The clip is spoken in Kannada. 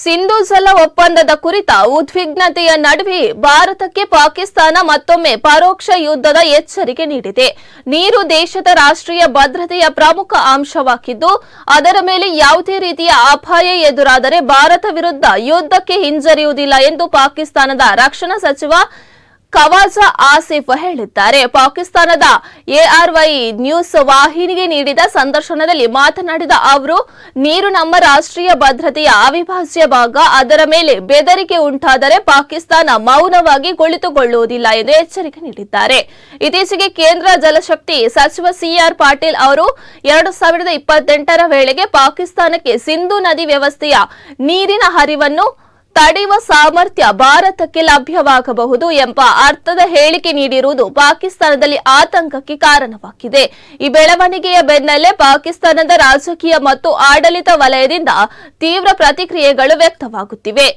ಸಿಂಧು ಜಲ ಒಪ್ಪಂದದ ಕುರಿತ ಉದ್ವಿಗ್ನತೆಯ ನಡುವೆ ಭಾರತಕ್ಕೆ ಪಾಕಿಸ್ತಾನ ಮತ್ತೊಮ್ಮೆ ಪರೋಕ್ಷ ಯುದ್ಧದ ಎಚ್ಚರಿಕೆ ನೀಡಿದೆ. ನೀರು ದೇಶದ ರಾಷ್ಟ್ರೀಯ ಭದ್ರತೆಯ ಪ್ರಮುಖ ಅಂಶವಾಗಿದ್ದು, ಅದರ ಮೇಲೆ ಯಾವುದೇ ರೀತಿಯ ಅಪಾಯ ಎದುರಾದರೆ ಭಾರತ ವಿರುದ್ಧ ಯುದ್ಧಕ್ಕೆ ಹಿಂಜರಿಯುವುದಿಲ್ಲ ಎಂದು ಪಾಕಿಸ್ತಾನದ ರಕ್ಷಣಾ ಸಚಿವ ಖವಾಜಾ ಆಸಿಫ್ ಹೇಳಿದ್ದಾರೆ. ಪಾಕಿಸ್ತಾನದ ಎಆರ್ವೈ ನ್ಯೂಸ್ ವಾಹಿನಿಗೆ ನೀಡಿದ ಸಂದರ್ಶನದಲ್ಲಿ ಮಾತನಾಡಿದ ಅವರು, ನೀರು ನಮ್ಮ ರಾಷ್ಟ್ರೀಯ ಭದ್ರತೆಯ ಅವಿಭಾಜ್ಯ ಭಾಗ. ಅದರ ಮೇಲೆ ಬೆದರಿಕೆ ಉಂಟಾದರೆ ಪಾಕಿಸ್ತಾನ ಮೌನವಾಗಿ ಕುಳಿತುಕೊಳ್ಳುವುದಿಲ್ಲ ಎಂದು ಎಚ್ಚರಿಕೆ ನೀಡಿದ್ದಾರೆ. ಇತ್ತೀಚೆಗೆ ಕೇಂದ್ರ ಜಲಶಕ್ತಿ ಸಚಿವ ಸಿಆರ್ ಪಾಟೀಲ್ ಅವರು 2028ರ ವೇಳೆಗೆ ಪಾಕಿಸ್ತಾನಕ್ಕೆ ಸಿಂಧು ನದಿ ವ್ಯವಸ್ಥೆಯ ನೀರಿನ ಹರಿವನ್ನು ತಡೆಯುವ ಸಾಮರ್ಥ್ಯ ಭಾರತಕ್ಕೆ ಲಭ್ಯವಾಗಬಹುದು ಎಂಬ ಅರ್ಥದ ಹೇಳಿಕೆ ನೀಡಿರುವುದು ಪಾಕಿಸ್ತಾನದಲ್ಲಿ ಆತಂಕಕ್ಕೆ ಕಾರಣವಾಗಿದೆ. ಈ ಬೆಳವಣಿಗೆಯ ಬೆನ್ನಲ್ಲೇ ಪಾಕಿಸ್ತಾನದ ರಾಜಕೀಯ ಮತ್ತು ಆಡಳಿತ ವಲಯದಿಂದ ತೀವ್ರ ಪ್ರತಿಕ್ರಿಯೆಗಳು ವ್ಯಕ್ತವಾಗುತ್ತಿವೆ.